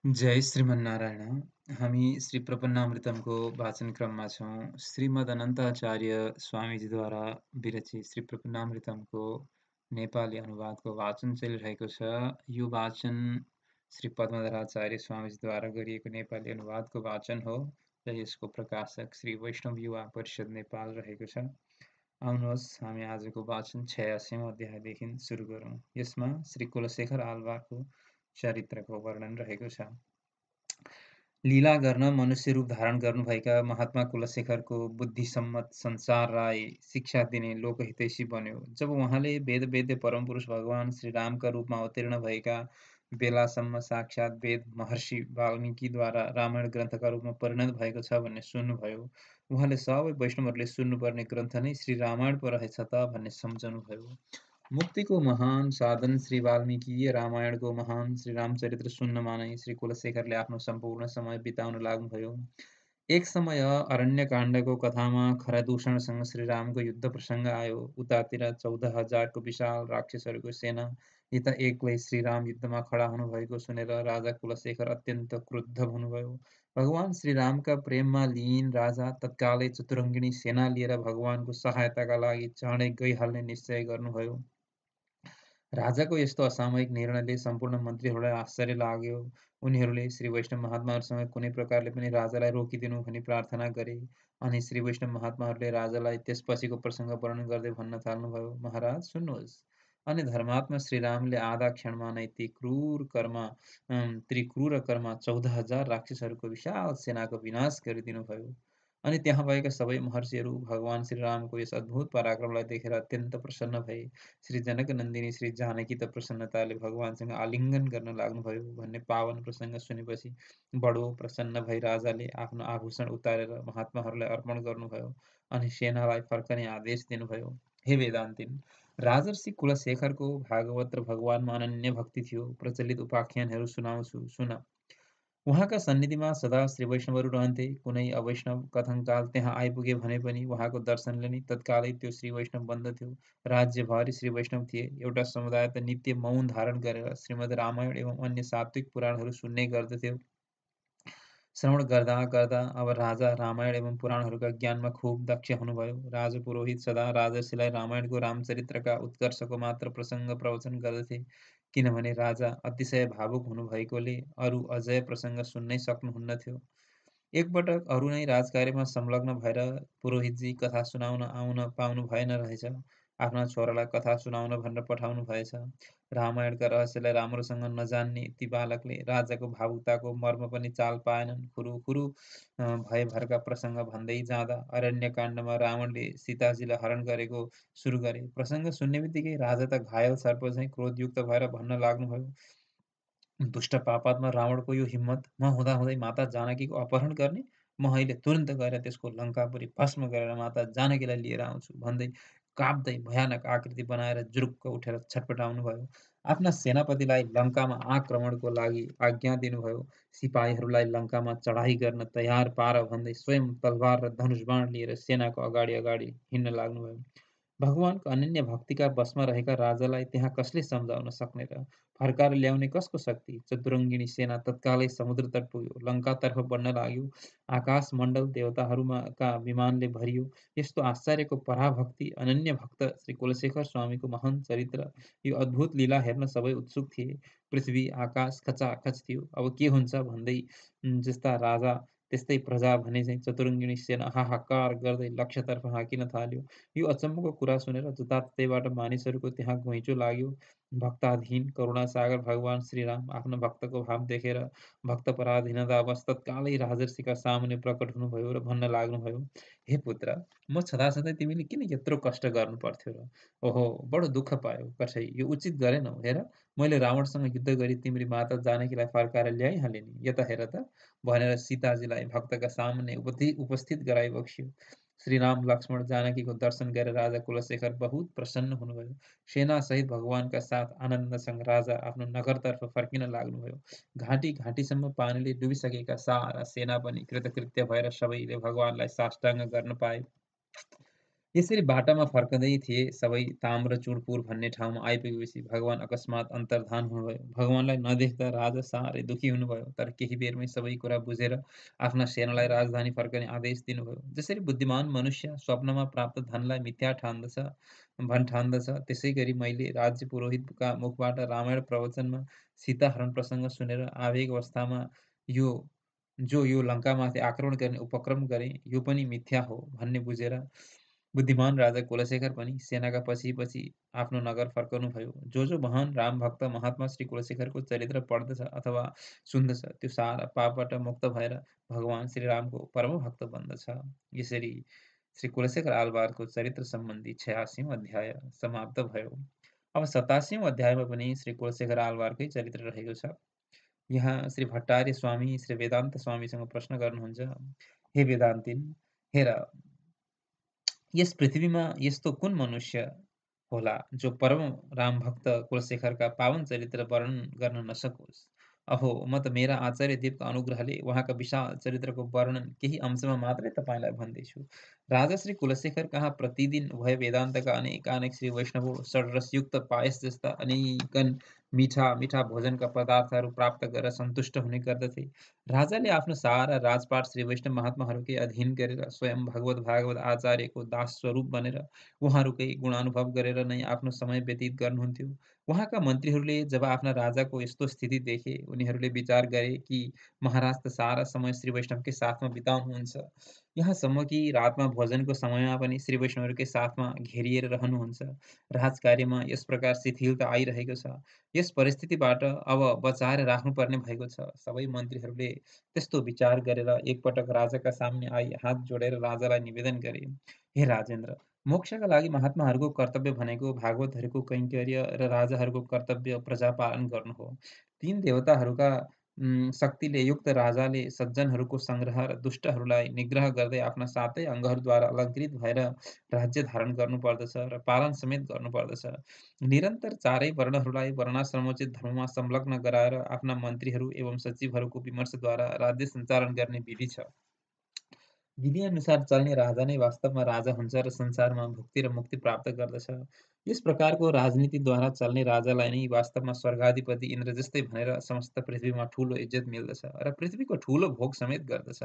जय श्रीमन्नारायण। हामी श्री प्रपन्नामृतमको वाचन क्रममा छौँ। श्रीमद् अनन्ताचार्य स्वामीजीद्वारा विरचित श्री प्रपन्नामृतमको नेपाली अनुवादको वाचन चलिरहेको छ। यो वाचन श्री पद्मधराचार्य स्वामीजीद्वारा गरिएको नेपाली अनुवादको वाचन हो र यसको प्रकाशक श्री वैष्णव युवा परिषद नेपाल रहेको छ। आउनुहोस् हामी आजको वाचन 86औं अध्यायदेखि सुरु गरौँ। यसमा श्री कुलशेखर आलवारको चरित्रको वर्णन रहेको छ। लीला गर्न मनुष्य रूप धारण गर्नुभएका महात्मा कुलशेखरको बुद्धिसम्मत संसारलाई शिक्षा दिने लोकहितैषी बन्यो। जब उहाँले वेदवेद्य परमपुरुष भगवान श्रीरामका रूपमा अवतीर्ण भएका बेलासम्म साक्षात् वेद महर्षि वाल्मीकिद्वारा रामायण ग्रन्थका रूपमा परिणत भएको छ भन्ने सुन्नुभयो। उहाँले सबै वैष्णवहरूले सुन्नुपर्ने ग्रन्थ नै श्री रामायण पो रहेछ त भन्ने सम्झनुभयो। मुक्तिको महान साधन श्री वाल्मीकीय रामायणको महान श्री रामचरित्र सुन्नमा नै श्री कुलशेखरले आफ्नो सम्पूर्ण समय बिताउन लाग्नुभयो। एक समय अरण्यकाण्डको कथामा खरदूषणसँग श्रीरामको युद्ध प्रसङ्ग आयो। उतातिर 14,000को विशाल राक्षसहरूको सेना, यता एक्लै श्रीराम युद्धमा खडा हुनुभएको सुनेर राजा कुलशेखर अत्यन्त क्रुद्ध हुनुभयो। भगवान श्रीरामका प्रेममा लीन राजा तत्कालै चतुरङ्गिणी सेना लिएर भगवानको सहायताका लागि चाँडै गइहाल्ने निश्चय गर्नुभयो। राजाको यस्तो असामयिक निर्णयले सम्पूर्ण मन्त्रीहरूलाई आश्चर्य लाग्यो। उनीहरूले श्री वैष्णव महात्माहरूसँग कुनै प्रकारले पनि राजालाई रोकिदिनु भनी प्रार्थना गरे। अनि श्री वैष्णव महात्माहरूले राजालाई त्यसपछिको प्रसङ्ग वर्णन गर्दै भन्न थाल्नुभयो, महाराज सुन्नुहोस्। अनि धर्मात्मा श्रीरामले आधा क्षणमा नै त्रिक्रूर कर्मा 14,000 राक्षसहरूको विशाल सेनाको विनाश गरिदिनुभयो। अनि त्यहाँ भएका सबै महर्षिहरू भगवान श्रीरामको यस अद्भुत पराक्रमलाई देखेर अत्यन्त प्रसन्न भए। श्री जनकनन्दिनी श्री जानकी त प्रसन्नताले भगवानसँग आलिङ्गन गर्न लाग्नुभयो भन्ने पावन प्रसङ्ग सुनेपछि बडो प्रसन्न भई राजाले आफ्नो आभूषण उतारेर महात्माहरूलाई अर्पण गर्नुभयो अनि सेनालाई फर्कने आदेश दिनुभयो। हे वेदान्तिन, राजर्षि कुलशेखरको भागवत र भगवानमा अनन्य भक्ति थियो। प्रचलित उपाख्यानहरू सुनाउँछु, सुन। उहाँका सन्निधिमा सदा श्री वैष्णवहरू रहन्थे। कुनै अवैष्णव कथङ्काल त्यहाँ आइपुगे भने पनि उहाँको दर्शनले नै तत्कालै त्यो श्री वैष्णव बन्दथ्यो। राज्यभरि श्री वैष्णव थिए। एउटा समुदाय त नित्य मौन धारण गरेर श्रीमद् रामायण एवं अन्य सात्विक पुराणहरू सुन्ने गर्दथ्यो। श्रवण गर्दा गर्दा अब राजा रामायण एवं पुराणहरूका ज्ञानमा खुब दक्ष हुनुभयो। राजपुरोहित सदा राजर्षिलाई रामायणको रामचरित्रका उत्कर्षको मात्र प्रसङ्ग प्रवचन गर्दथे, किनभने राजा अतिशय भावुक हुनुभएकोले अरू अजय प्रसङ्ग सुन्नै सक्नुहुन्नथ्यो। एकपटक अरू नै राजकार्यमा संलग्न भएर पुरोहितजी कथा सुनाउन आउन पाउनु भएन रहेछ। आफ्ना छोरालाई कथा सुनाउन भनेर पठाउनु भएछ। रामायणका रहस्यलाई राम्रोसँग नजान्ने ती बालकले राजाको भावुकताको मर्म पनि चाल पाएनन्। खुरुखुरु भयभरका प्रसङ्ग भन्दै जाँदा अरण्यकाण्डमा रावणले सीताजीलाई हरण गरेको सुरु गरे। प्रसङ्ग सुन्ने बित्तिकै राजा त घायल सर्प झैँ क्रोधयुक्त भएर भन्न लाग्नुभयो, दुष्ट पापात्मा रावणको यो हिम्मत! म हुँदाहुँदै माता जानकीको अपहरण गर्ने! म अहिले तुरन्त गएर त्यसको लङ्कापुरी भस्म गरेर माता जानकीलाई लिएर आउँछु भन्दै काप्दै भयानक आकृति बनाएर जुरुक्क उठेर छटपटाउनु भयो। आफ्ना सेनापतिलाई लङ्कामा आक्रमणको लागि आज्ञा दिनुभयो। सिपाहीहरूलाई लङ्कामा चढाई गर्न तयार पार भन्दै स्वयं तलवार र धनुषबाण लिएर सेनाको अगाडि अगाडि हिँड्न लाग्नुभयो। भगवानको अनन्य भक्तिका बसमा रहेका राजालाई त्यहाँ कसले सम्झाउन सक्ने र फर्काएर ल्याउने कसको शक्ति? चतुरङ्गिणी सेना तत्कालै समुद्र तट पुग्यो, लङ्कातर्फ बढ्न लाग्यो। आकाश मण्डल देवताहरूका विमानले भरियो। यस्तो आश्चर्यको पराभक्ति अनन्य भक्त श्री कुलशेखर स्वामीको महान चरित्र, यो अद्भुत लीला हेर्न सबै उत्सुक थिए। पृथ्वी आकाश खचाखच थियो। अब के हुन्छ भन्दै जस्ता राजा त्यस्तै प्रजा भने चाहिँ चतुरङ्गिणी सेना हाहाकार गर्दै लक्ष्यतर्फ हाँकिन थाल्यो। यो अचम्मको कुरा सुनेर जताततैबाट मानिसहरूको त्यहाँ घुइँचो लाग्यो। भक्ताधीन करुणासागर भगवान श्रीराम आफ्नो भक्तको भाव देखेर भक्तपराधीनतावश तत्कालै राजर्षिका सामुन्ने प्रकट हुनुभयो र भन्न लाग्नुभयो, हे पुत्र, म छँदाछँदै तिमीले किन यत्रो कष्ट गर्नु पर्थ्यो र? ओहो, बडो दुःख पायो कसै, यो उचित गरेनौ। हेर, मैले रावणसँग युद्ध गरी तिम्री माता जानकीलाई फर्काएर ल्याइहालेँ नि, यता हेर त भनेर सीताजीलाई भक्तका सामुन्ने उपस्थित गराइबक्स्यो। श्रीराम लक्ष्मण जानकीको दर्शन गरेर राजा कुलशेखर बहुत प्रसन्न हुनुभयो। सेनासहित भगवानका साथ आनन्दसँग राजा आफ्नो नगरतर्फ फर्किन लाग्नुभयो। घाँटी घाँटीसम्म पानीले डुबिसकेका सारा सेना पनि कृतकृत्य भएर सबैले भगवानलाई साष्टाङ्ग गर्न पाए। यसरी बाटामा फर्कँदै थिए सबै ताम्र चुडपुर भन्ने ठाउँमा आइपुगेपछि भगवान अकस्मात अन्तर्धान हुनुभयो। भगवानलाई नदेख्दा राजा साह्रै दुःखी हुनुभयो, तर केही बेरमै सबै कुरा बुझेर आफ्ना सेनालाई राजधानी फर्कने आदेश दिनुभयो। जसरी बुद्धिमान मनुष्य स्वप्नमा प्राप्त धनलाई मिथ्या ठान्दछ, त्यसै गरी मैले राज्य पुरोहितका मुखबाट रामायण प्रवचनमा सीताहरण प्रसङ्ग सुनेर आवेग अवस्थामा यो यो लङ्कामाथि आक्रमण गर्ने उपक्रम गरे, यो पनि मिथ्या हो भन्ने बुझेर बुद्धिमान राजा कुलशेखर पनि सेनाका पछि-पछि आफ्नो नगर फर्कनुभयो। जो महान राम भक्त महात्मा श्री कुलशेखरको चरित्र पढ्दछ अथवा सुन्दछ, त्यो सारा पापबाट मुक्त भएर भगवान श्रीरामको परम भक्त बन्दछ। यसरी श्री कुलशेखर आलवारको चरित्र सम्बन्धी 86औं अध्याय समाप्त भयो। अब 87औं अध्यायमा पनि श्री कुलशेखर आलवारकै चरित्र रहेको छ। यहाँ श्री भट्टार्य स्वामी श्री वेदान्त स्वामीसँग प्रश्न गर्नुहुन्छ, हे वेदान्तिन, हेर यस पृथ्वीमा यस्तो कुन मनुष्य होला जो परम राम भक्त कुलशेखरका पावन चरित्र वर्णन गर्न नसकोस्। अहो, म त मेरा आचार्य देवका अनुग्रहले उहाँका विशाल चरित्रको वर्णन केही अंशमा मात्रै तपाईँलाई भन्दैछु। राजा श्री कुलशेखर कहाँ प्रतिदिन उभय वेदान्तका अनेक श्री वैष्णव षड्रसयुक्त पायस जस्ता अनेकन मीठा मीठा भोजनका पदार्थहरू प्राप्त गरेर सन्तुष्ट हुने गर्दथे। राजाले आफ्नो सारा राजपाट श्री वैष्णव महात्माहरूकै अधीन गरेर स्वयं भगवत भागवत आचार्यको दास स्वरूप बनेर उहाँहरूकै गुणानुभव गरेर नै आफ्नो समय व्यतीत गर्नुहुन्थ्यो। उहाँका मन्त्रीहरूले जब आफ्ना राजाको यस्तो स्थिति देखे, उनीहरूले विचार गरे कि महाराज त सारा समय श्री वैष्णवकै साथमा बिताउनुहुन्छ, यहाँसम्म कि रातमा भोजनको समयमा पनि श्री वैष्णवहरूकै साथमा घेरिएर रहनुहुन्छ। राजकार्यमा यस प्रकार शिथिलता आइरहेको छ। यस परिस्थितिबाट अब बचाएर राख्नुपर्ने भएको छ। सबै मन्त्रीहरूले त्यस्तो विचार गरेर एकपटक राजाका सामने आई हात जोडेर राजालाई निवेदन गरे, हे राजेन्द्र, मोक्षका लागि महात्माहरूको कर्तव्य भनेको भागवतहरूको कैङ्कर्य र राजाहरूको कर्तव्य प्रजा पालन गर्नु हो। तीन देवताहरूका शक्तिले युक्त राजाले सज्जनहरूको सङ्ग्रह र दुष्टहरूलाई निग्रह गर्दै आफ्ना सातै अङ्गहरूद्वारा अलङ्कृत भएर राज्य धारण गर्नुपर्दछ र पालन समेत गर्नुपर्दछ। निरन्तर चारै वर्णहरूलाई वर्णाश्रमोचित धर्ममा संलग्न गराएर आफ्ना मन्त्रीहरू एवं सचिवहरूको विमर्शद्वारा राज्य सञ्चालन गर्ने विधि छ। विधिअनुसार चल्ने राजा नै वास्तवमा राजा हुन्छ र संसारमा भुक्ति र मुक्ति प्राप्त गर्दछ। यस प्रकारको राजनीतिद्वारा चल्ने राजालाई नै वास्तवमा स्वर्गाधिपति इन्द्र जस्तै भनेर समस्त पृथ्वीमा ठूलो इज्जत मिल्दछ र पृथ्वीको ठूलो भोग समेत गर्दछ।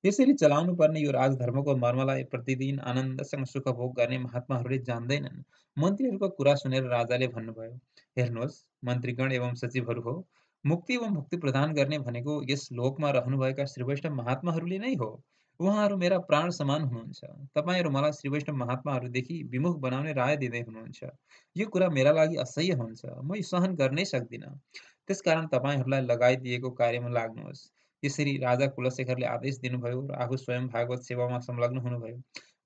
यसरी चलाउनु पर्ने यो राजधर्मको मर्मलाई प्रतिदिन आनन्दसँग सुखभोग गर्ने महात्माहरूले जान्दैनन्। मन्त्रीहरूको कुरा सुनेर राजाले भन्नुभयो, हेर्नुहोस् मन्त्रीगण एवं सचिवहरू हो, मुक्ति एवं मुक्ति प्रदान गर्ने भनेको यस लोकमा रहनुभएका श्री वैष्णव महात्माहरूले नै हो। उहाँहरू मेरा प्राण समान हुनुहुन्छ। तपाईँहरू मलाई श्री वैष्णव महात्माहरूदेखि विमुख बनाउने राय दिँदै हुनुहुन्छ। यो कुरा मेरा लागि असह्य हुन्छ। म यो सहन गर्नै सक्दिनँ। त्यसकारण तपाईँहरूलाई लगाइदिएको कार्यमा लाग्नुहोस्। यसरी राजा कुलशेखरले आदेश दिनुभयो र आफू स्वयं भागवत सेवामा संलग्न हुनुभयो।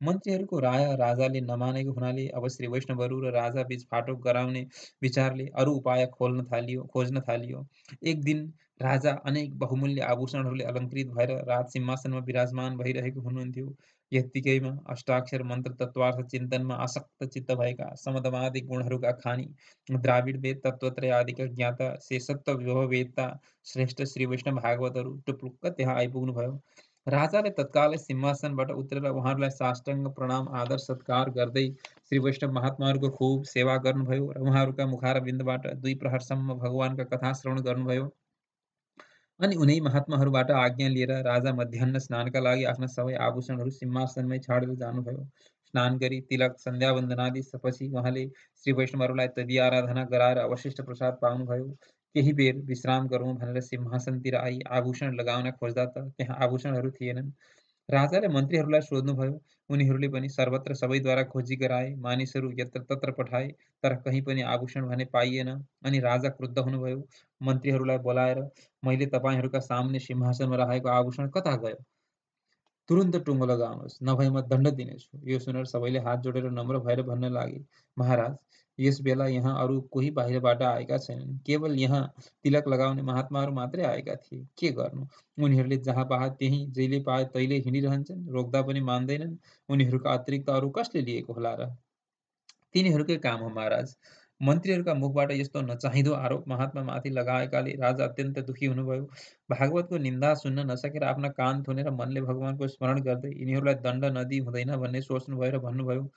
मन्त्रीहरूको राय राजाले नमानेको हुनाले अब श्री वैष्णवहरू र राजा बीच फाटो गराउने विचारले अरू उपाय खोज्न थालियो। एक दिन राजा अनेक बहुमूल्य आभूषणहरूले अलङ्कृत भएर राजसिंहासनमा विराजमान भइरहेको हुनुहुन्थ्यो। यत्तिकैमा अष्टाक्षर मन्त्र तत्त्वार्थ चिन्तनमा आसक्त चित्त भएका समदमादि गुणहरूका खानी द्राविड वेद तत्त्वत्रय आदिका ज्ञाता शेषत्व विभववेत्ता श्रेष्ठ श्री वैष्णव भागवतहरू टुप्लुक्क त्यहाँ आइपुग्नुभयो। राजाले तत्कालै सिंहासनबाट उत्रेर उहाँहरूलाई साष्टाङ्ग प्रणाम आदर सत्कार गर्दै श्री वैष्णव महात्माहरूको खुब सेवा गर्नुभयो र उहाँहरूका मुखारविन्दबाट 2 प्रहरसम्म भगवानका कथा श्रवण गर्नुभयो। अनि उनै महात्माहरूबाट आज्ञा लिएर राजा मध्याह्न स्नानका लागि आफ्ना सबै आभूषणहरू सिंहासनमै छाडेर जानुभयो। स्नान गरी तिलक सन्ध्यावन्दनादि पछि उहाँले श्री वैष्णवहरूलाई तदीय आराधना गराएर अवशिष्ट प्रसाद पाउनुभयो। केही बेर विश्राम गरौँ भनेर सिंहासनतिर आई आभूषण लगाउन खोज्दा त त्यहाँ आभूषणहरू थिएनन्। राजाले मन्त्रीहरूलाई सोध्नुभयो। उनीहरूले पनि सर्वत्र सबैद्वारा खोजी गराए, मानिसहरू यत्रतत्र पठाए, तर कहीँ पनि आभूषण भने पाइएन। अनि राजा क्रुद्ध हुनुभयो। मन्त्रीहरूलाई बोलाएर, मैले तपाईँहरूका सामने सिंहासनमा राखेको आभूषण कता गयो? तुरुन्त टुङ्गो लगाउनुहोस्, नभए म दण्ड दिनेछु। यो सुनेर सबैले हात जोडेर नम्र भएर भन्न लागे, महाराज, यस बेला यहाँ अरू कोही बाहिरबाट आएका छैनन्। केवल यहाँ तिलक लगाउने महात्माहरू मात्रै आएका थिए। के गर्नु? उनीहरूले जहाँ पाए त्यहीँ जहिले पाए तैले हिँडिरहन्छन्, रोक्दा पनि मान्दैनन्। उनीहरूका अतिरिक्त अरू कसले लिएको होला र? तिनीहरूकै काम हो महाराज। मन्त्रीहरूका मुखबाट यस्तो नचाहिँदो आरोप महात्मामाथि लगाएकाले राजा अत्यन्त दुःखी हुनुभयो। भागवतको निन्दा सुन्न नसकेर आफ्ना कान थुनेर मनले भगवानको स्मरण गर्दै यिनीहरूलाई दण्ड नदिई हुँदैन भन्ने सोच्नुभयो र भन्नुभयो,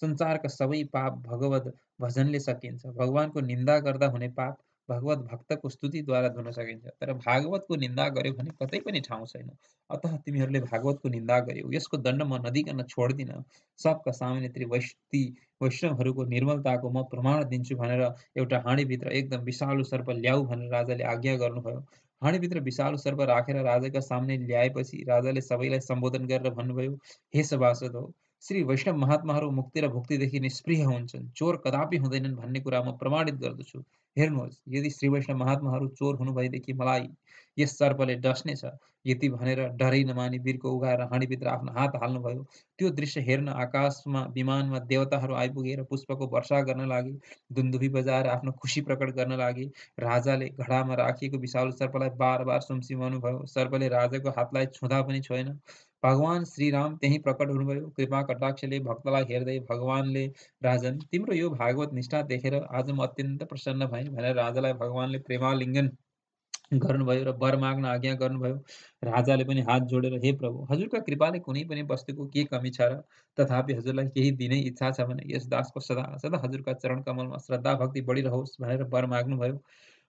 संसारका सबै पाप भगवत भजनले सकिन्छ। भगवानको निन्दा गर्दा हुने पाप भगवत भक्तको स्तुतिद्वारा धुन सकिन्छ। तर भागवतको निन्दा गर्यो भने कतै पनि ठाउँ छैन। अतः तिमीहरूले भागवतको निन्दा गर्यौ, यसको दण्ड म नदिकन छोड्दिन। सबका सामुन्ने ती वैष्णवहरूको निर्मलताको म प्रमाण दिन्छु भनेर एउटा हाँडीभित्र एकदम विषालु सर्प ल्याऊ भनेर राजाले आज्ञा गर्नुभयो। हाँडीभित्र विषालु सर्प राखेर राजाका सामने ल्याएपछि राजाले सबैलाई सम्बोधन गरेर भन्नुभयो, हे सभासद हो, श्री वैष्णव महात्माहरू मुक्ति र भुक्तिदेखि निष्प्रिय हुन्छन्, चोर कदापि हुँदैनन् भन्ने कुरा म प्रमाणित गर्दछु। हेर्नुहोस्, यदि श्री वैष्णव महात्माहरू चोर हुनुभएदेखि मलाई यस सर्पले डस्नेछ। यति भनेर डरै नमानी वीरको उघाएर हाँडीभित्र आफ्नो हात हाल्नुभयो। त्यो दृश्य हेर्न आकाशमा विमानमा देवताहरू आइपुगेर पुष्पको वर्षा गर्न लागे, दुन्दुभी बजाएर आफ्नो खुसी प्रकट गर्न लागे। राजाले घडामा राखिएको विषालु सर्पलाई बार बार सुम्सिमाउनु भयो। सर्पले राजाको हातलाई छुँदा पनि छोएन। भगवान श्रीराम त्यहीँ प्रकट हुनुभयो। कृपा कटाक्षले भक्तलाई हेर्दै भगवानले, राजन तिम्रो यो भागवत निष्ठा देखेर आज म अत्यन्त प्रसन्न भएँ भनेर राजालाई भगवानले प्रेमालिङ्गन गर्नुभयो र वर माग्न आज्ञा गर्नुभयो। राजाले पनि हात जोडेर, हे प्रभु, हजुरका कृपाले कुनै पनि वस्तुको के कमी छ र? तथापि हजुरलाई केही दिने इच्छा छ भने यस दासको सदा सदा हजुरका चरण कमलमा श्रद्धा भक्ति बढिरहोस् भनेर वर माग्नुभयो।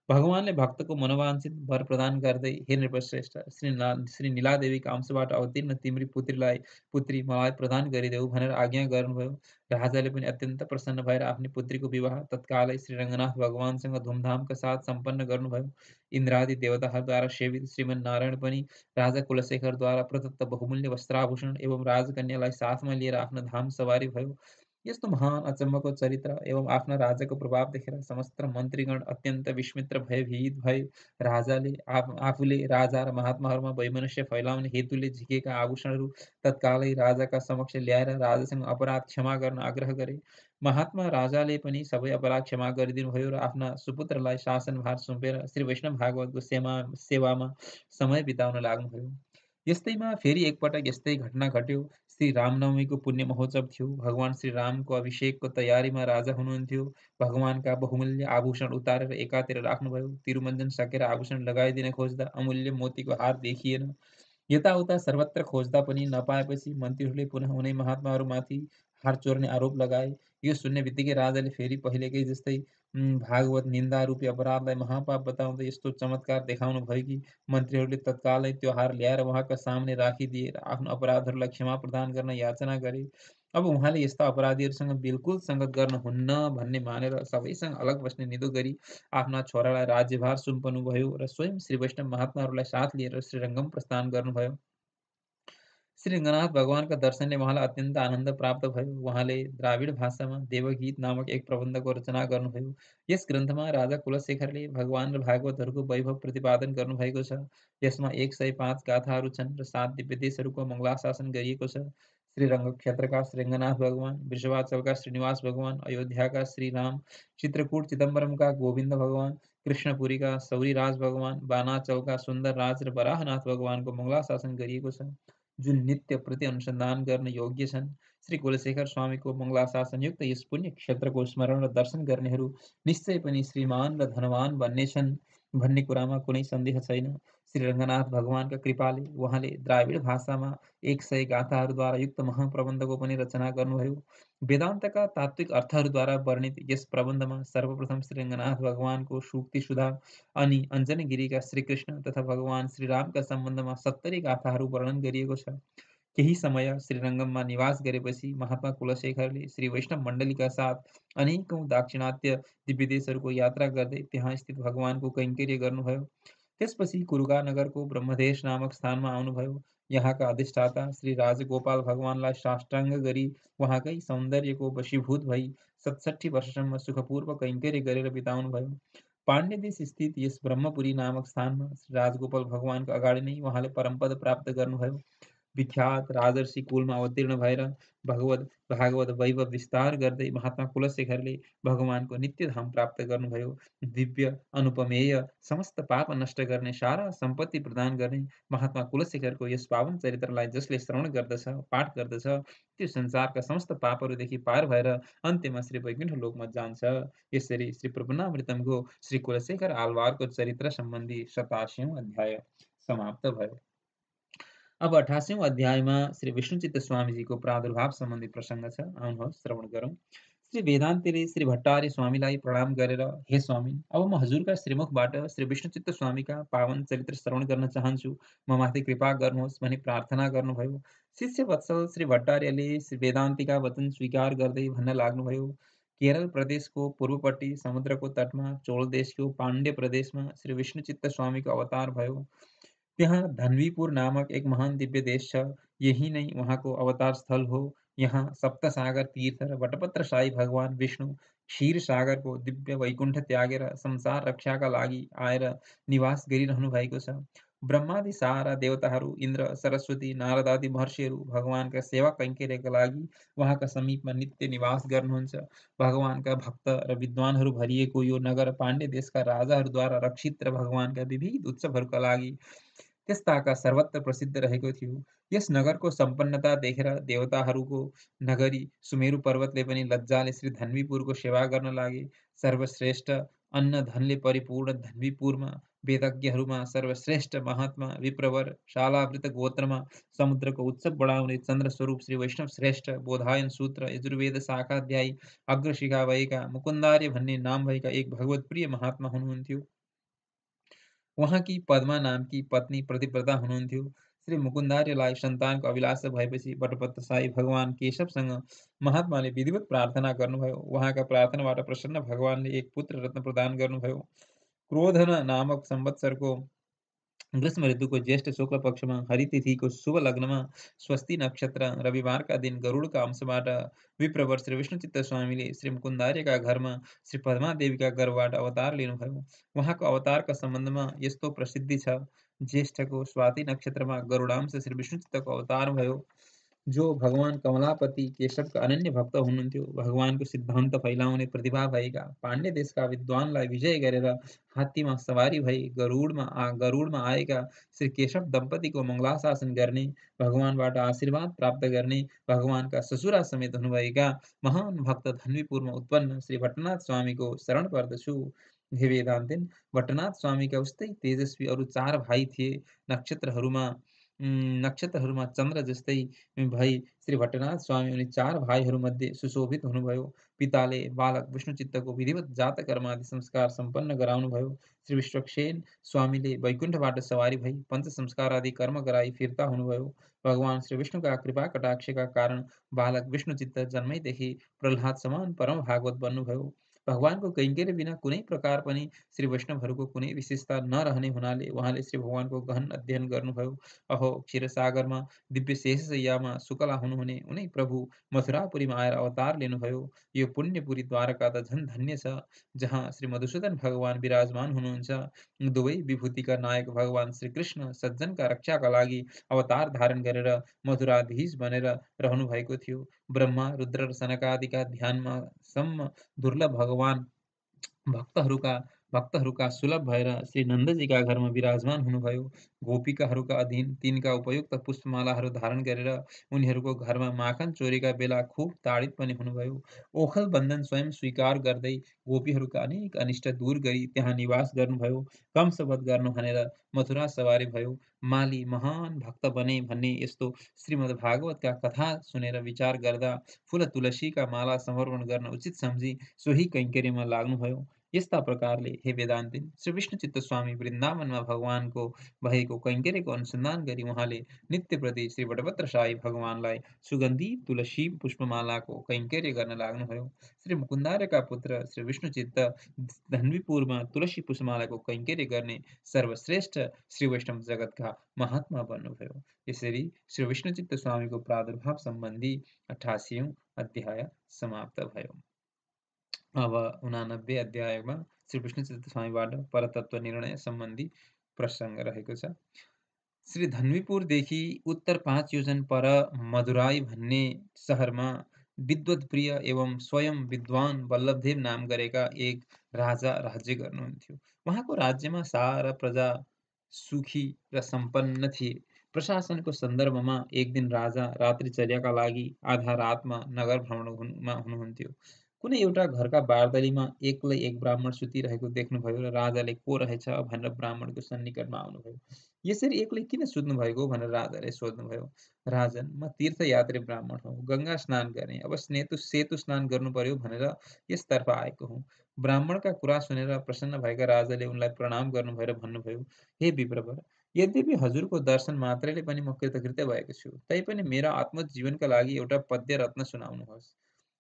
भगवानले भक्तको मनोवाञ्छित वर प्रदान गर्दै, हे नृपश्रेष्ठ, श्री नीलादेवीका अंशबाट अवतीर्ण तिम्री पुत्री मलाई प्रदान गरिदेऊ भनेर आज्ञा गर्नुभयो। राजाले पनि अत्यन्त प्रसन्न भएर आफ्नी पुत्रीको विवाह तत्कालै श्री रङ्गनाथ भगवानसँग धुमधामका साथ सम्पन्न गर्नुभयो। इन्द्रादि देवताहरूद्वारा सेवित श्रीमन्नारायण पनि राजा कुलशेखरद्वारा प्रदत्त बहुमूल्य वस्त्राभूषण एवं राजकन्यालाई साथमा लिएर आफ्नो धाम सवारी भयो। यस्तो महान अचम्मको चरित्र एवं आफ्ना राजाको प्रभाव देखेर समस्त मन्त्रीगण अत्यन्त विस्मित र भयभीत भए। राजाले आफूले राजा र महात्माहरूमा वैमनस्य फैलाउने हेतुले झिकेका आभूषणहरू तत्कालै राजाका समक्ष ल्याएर राजासँग अपराध क्षमा गर्न आग्रह गरे। महात्मा राजाले पनि सबै अपराध क्षमा गरिदिनुभयो र आफ्ना सुपुत्रलाई शासनभार सुम्पेर श्री वैष्णव भागवतको सेवामा समय बिताउन लाग्नुभयो। यस्तैमा फेरि एकपटक यस्तै घटना घट्यो। श्री रामनवमीको पुण्य महोत्सव थियो। भगवान श्री रामको अभिषेकको तयारीमा राजा हुनुहुन्थ्यो। भगवानका बहुमूल्य आभूषण उतारेर एकातिर राख्नुभयो। तिरुमञ्जन सकेर आभूषण लगाइदिन खोज्दा अमूल्य मोतीको हार देखिएन। यताउता सर्वत्र खोज्दा पनि नपाएपछि मन्त्रीहरूले पुनः उनै महात्माहरूमाथि हार चोर्ने आरोप लगाए। यो सुन्ने बित्तिकै राजाले फेरि पहिलेकै जस्तै भागवत निन्दा रूपी अपराधलाई महापाप बताउँदै यस्तो चमत्कार देखाउनु भयो कि मन्त्रीहरूले तत्कालै त्यो हार ल्याएर उहाँका सामने राखिदिए र आफ्नो अपराधहरूलाई क्षमा प्रदान गर्न याचना गरे। अब उहाँले यस्ता अपराधीहरूसँग बिल्कुल सङ्गत गर्न हुन्न भन्ने मानेर सबैसँग अलग बस्ने निधो गरी आफ्ना छोरालाई राज्यभार सुम्पनुभयो र स्वयं श्री वैष्णव महात्माहरूलाई साथ लिएर श्रीरङ्गम प्रस्थान गर्नुभयो। श्री रङ्गनाथ भगवानका दर्शनले उहाँलाई अत्यन्त आनन्द प्राप्त भयो। उहाँले द्राविड भाषामा देवगीत नामक एक प्रबन्धको रचना गर्नुभयो। यस ग्रन्थमा राजा कुलशेखरले भगवान र भागवतहरूको वैभव प्रतिपादन गर्नुभएको छ। यसमा 105 गाथाहरू छन् र 7 दिव्य देशहरूको मङ्गलाशासन गरिएको छ। श्रीरङ्ग क्षेत्रका श्रीरङ्गनाथ भगवान, वृषभाचलका श्रीनिवास भगवान, अयोध्याका श्रीराम, चित्रकूट चिदम्बरमका गोविन्द भगवान, कृष्णपुरीका सौरीराज भगवान, बानाचलका सुन्दरराज र वराहनाथ भगवानको मङ्गलाशासन गरिएको छ, जुन नित्य प्रति अनुसन्धान गर्न योग्य छन्। श्री कुलशेखर स्वामीको मङ्गलाशासनयुक्त यस पुण्य क्षेत्रको स्मरण र दर्शन गर्नेहरू निश्चय पनि श्रीमान र धनवान बन्नेछन् भन्ने कुरामा कुनै सन्देह छैन। श्री रङ्गनाथ भगवानका कृपाले उहाँले द्राविड भाषामा 100 गाथाहरूद्वारा युक्त महाप्रबन्धको पनि रचना गर्नुभयो। वेदान्तका तात्विक अर्थहरूद्वारा वर्णित यस प्रबन्धमा सर्वप्रथम श्री रङ्गनाथ भगवानको सूक्ति सुधा अनि अञ्जनगिरीका श्रीकृष्ण तथा भगवान श्रीरामका सम्बन्धमा 70 गाथाहरू वर्णन गरिएको छ। केही समय श्रीरङ्गममा निवास गरेपछि महात्मा कुलशेखरले श्री वैष्णव मण्डलीका साथ अनेकौं दाक्षिणात्य दिव्य देशहरूको यात्रा गर्दै त्यहाँ स्थित भगवानको कैङ्कर्य गर्नुभयो। त्यसपछि कुरुगा नगरको ब्रह्मदेश नामक स्थानमा आउनुभयो। यहाँका अधिष्ठाता श्री राजगोपाल भगवानलाई साष्टाङ्ग गरी उहाँकै सौन्दर्यको वशीभूत भई 67 वर्षसम्म सुखपूर्वक कैङ्कर्य गरेर बिताउनुभयो। पाण्ड्य देश स्थित यस ब्रह्मपुरी नामक स्थानमा श्री राजगोपाल भगवानको अगाडि नै उहाँले परमपद प्राप्त गर्नुभयो। विख्यात राजर्षि कुलमा अवतीर्ण भएर भागवत वैभव विस्तार गर्दै महात्मा कुलशेखरले भगवानको नित्य धाम प्राप्त गर्नुभयो। दिव्य अनुपमेय समस्त पाप नष्ट गर्ने सारा सम्पत्ति प्रदान गर्ने महात्मा कुलशेखरको यस पावन चरित्रलाई जसले श्रवण गर्दछ, पाठ गर्दछ, त्यो संसारका समस्त पापहरूदेखि पार भएर अन्त्यमा श्री वैकुण्ठ लोकमा जान्छ। यसरी श्री प्रपन्नामृतमको श्री कुलशेखर आलवारको चरित्र सम्बन्धी 87औं अध्याय समाप्त भयो। अब 88औं अध्यायमा श्री विष्णुचित्त स्वामीजीको प्रादुर्भाव सम्बन्धी प्रसङ्ग छ। आउनुहोस् श्रवण गरौँ। श्री वेदान्तीले श्री भट्टार्य स्वामीलाई प्रणाम गरेर, हे स्वामी, अब म हजुरका श्रीमुखबाट श्री विष्णुचित्त स्वामीका पावन चरित्र श्रवण गर्न चाहन्छु, म माथि कृपा गर्नुहोस् भनी प्रार्थना गर्नुभयो। शिष्य वत्सल श्री भट्टार्यले श्री वेदान्तीका वचन स्वीकार गर्दै भन्न लाग्नुभयो, केरल प्रदेशको पूर्वपट्टि समुद्रको तटमा चोल देशको पाण्ड्य प्रदेशमा श्री विष्णुचित्त स्वामीको अवतार भयो। त्यहाँ धन्वीपुर नामक एक महान दिव्य देश छ। यही नै उहाँको अवतार स्थल हो। यहाँ सप्तसागर तीर्थ र वटपत्रशाही भगवान विष्णु क्षीर सागरको दिव्य वैकुण्ठ त्यागेर संसार रक्षाका लागि आएर निवास गरिरहनु भएको छ। ब्रह्मादि सारा देवताहरू, इन्द्र, सरस्वती, नारद आदि महर्षिहरू भगवानका सेवा कैङ्कर्यका लागि उहाँका समीपमा नित्य निवास गर्नुहुन्छ। भगवानका भक्त र विद्वानहरू भरिएको यो नगर पाण्ड्य देशका राजाहरूद्वारा रक्षित र भगवानका विविध उत्सवहरूका लागि त्यस्ताका सर्वत्र प्रसिद्ध रहेको थियो। यस नगरको सम्पन्नता देखेर देवताहरूको नगरी सुमेरु पर्वतले पनि लज्जाले श्री धन्वीपुरको सेवा गर्न लागे। सर्वश्रेष्ठ अन्न धनले परिपूर्ण धन्वीपुरमा वेदज्ञहरूमा सर्वश्रेष्ठ महात्मा विप्रवर शालावृत गोत्रमा समुद्रको उत्सव बढाउने चन्द्र स्वरूप श्री वैष्णव श्रेष्ठ बोधायन सूत्र यजुर्वेद शाखाध्यायी अग्रशिखा भएका मुकुन्दार्य भन्ने नाम भएका एक भगवतप्रिय महात्मा हुनुहुन्थ्यो। उहाँकी पद्मा नामकी पत्नी प्रतिव्रता हुनुहुन्थ्यो। श्री मुकुन्दार्यलाई सन्तानको अभिलाषा भएपछि वटपत्रशाही भगवान केशवसँग महात्माले विधिवत प्रार्थना गर्नुभयो। उहाँका प्रार्थनाबाट प्रसन्न भगवानले एक पुत्र रत्न प्रदान गर्नुभयो। क्रोधन नामक संवत्सरको ग्रीष्म ऋतुको ज्येष्ठ शुक्ल पक्षमा हरितिथिको शुभ लग्नमा स्वस्ति नक्षत्र रविवारका दिन गरुडका अंशबाट विप्रवर श्री विष्णुचित्त स्वामीले श्री मुकुन्दार्यका घरमा श्री पद्मादेवीका गर्भबाट अवतार लिनुभयो। उहाँको अवतारका सम्बन्धमा यस्तो प्रसिद्धि छ। ज्येष्ठको स्वाति नक्षत्रमा गरुडांश श्री विष्णुचित्तको अवतार भयो, जो भगवान कमलापति केशवका अनन्य भक्त हुनुहुन्थ्यो। भगवानको सिद्धान्त फैलाउने प्रतिभा भएका पाण्ड्य देशका विद्वानलाई विजय गरेर हात्तीमा सवारी भई गरुडमा आएका श्री केशव दम्पतिको मङ्गलाशासन गर्ने, भगवानबाट आशीर्वाद प्राप्त गर्ने, भगवानका ससुरा समेत हुनुभएका महान भक्त धन्वीपुरमा उत्पन्न श्री भट्टनाथ स्वामीको शरण पर्दछु। हे वेदान्तिन, भट्टनाथ स्वामीका उस्तै तेजस्वी अरू 4 भाइ थिए। नक्षत्रहरूमा नक्षत्रहरूमा चन्द्र जस्तै भई श्री भट्टनाथ स्वामी उनी 4 भाइहरूमध्ये सुशोभित हुनुभयो। पिताले बालक विष्णुचित्तको विधिवत जातकर्मादि संस्कार सम्पन्न गराउनुभयो। श्री विश्वक्सेन स्वामीले वैकुण्ठबाट सवारी भई पञ्च संस्कार आदि कर्म गराई फिर्ता हुनुभयो। भगवान श्री विष्णुका कृपा कटाक्षका कारण बालक विष्णुचित्त जन्मैदेखि प्रह्लाद समान परम भागवत बन्नुभयो। भगवानको कैङ्कर्य बिना कुनै प्रकार पनि श्री वैष्णवहरूको कुनै विशेषता नरहने हुनाले उहाँले श्री भगवानको गहन अध्ययन गर्नुभयो। अहो, क्षीरसागरमा दिव्य शेषशय्यामा सुकला हुनुहुने उनै प्रभु मथुरापुरीमा आएर अवतार लिनुभयो। यो पुण्यपुरी द्वारका त झन् धन्य छ, जहाँ श्री मधुसूदन भगवान विराजमान हुनुहुन्छ। दुवै विभूतिका नायक भगवान श्रीकृष्ण सज्जनका रक्षाका लागि अवतार धारण गरेर मथुराधीश बनेर रहनुभएको थियो। ब्रह्मा, रुद्र र सनकादिका ध्यानमा सम्म दुर्लभ भगवान भक्तहरूका भक्तहरूका सुलभ भएर श्री नन्दजीका घरमा विराजमान हुनुभयो। गोपिकाहरूका अधीन तिनका उपयुक्त पुष्पमालाहरू धारण गरेर उनीहरूको घरमा माखन चोरीका बेला खुब ताडित पनि हुनुभयो। ओखल बन्धन स्वयं स्वीकार गर्दै गोपीहरूका अनेक अनिष्ट दूर गरी त्यहाँ निवास गर्नुभयो। कंसवध गर्नु भनेर मथुरा सवारी भयो। माली महान भक्त बने भन्ने यस्तो श्रीमद् भागवतका कथा सुनेर विचार गर्दा फूल तुलसीका माला समर्पण गर्न उचित सम्झी सोही कैङ्कर्यमा लाग्नुभयो। यस्ता प्रकारले हे वेदान्तिन, श्री विष्णुचित्त स्वामी वृन्दावनमा भगवानको भएको कैङ्कर्यको अनुसन्धान गरी उहाँले नित्यप्रति श्री वटपत्रशाही भगवानलाई सुगन्धित तुलसी पुष्पमालाको कैङ्कर्य गर्न लाग्नुभयो। श्री मुकुन्दार्यका पुत्र श्री विष्णुचित्त धन्वीपुरमा तुलसी पुष्पमालाको कैङ्कर्य गर्ने सर्वश्रेष्ठ श्री वैष्णव जगतका महात्मा बन्नुभयो। यसरी श्री विष्णुचित्त स्वामीको प्रादुर्भाव सम्बन्धी 88औं अध्याय समाप्त भयो। अब 89 अध्यायमा श्री विष्णुचित्त स्वामीबाट परतत्व निर्णय सम्बन्धी प्रसङ्ग रहेको छ। श्री धन्वीपुरदेखि उत्तर 5 योजन पर मदुराई भन्ने सहरमा विद्वत्प्रिय एवं स्वयं विद्वान वल्लभदेव नाम गरेका एक राजा राज्य गर्नुहुन्थ्यो। उहाँको राज्यमा सारा प्रजा सुखी र सम्पन्न थिए। प्रशासनको सन्दर्भमा एक दिन राजा रात्रिचर्याका लागि आधा रातमा नगर भ्रमणमा हुनुहुन्थ्यो। कुनै एउटा घरका बारदलीमा एक्लै एक ब्राह्मण सुतिरहेको देख्नुभयो र राजाले को रहेछ भनेर ब्राह्मणको सन्निकटमा आउनुभयो। यसरी एक्लै किन सुत्नु भएको भनेर राजाले सोध्नुभयो। राजन, म तीर्थयात्री ब्राह्मण हौ, गङ्गा स्नान गर्ने, अब सेतु स्नान गर्नु पर्यो भनेर यसतर्फ आएको हुँ। ब्राह्मणका कुरा सुनेर प्रसन्न भएका राजाले उनलाई प्रणाम गर्नुभयो र भन्नुभयो, हे विप्रवर, यद्यपि हजुरको दर्शन मात्रैले पनि म कृतकृत्य भएको छु, तैपनि मेरो आत्मजीवनका लागि एउटा पद्य रत्न सुनाउनुहोस्।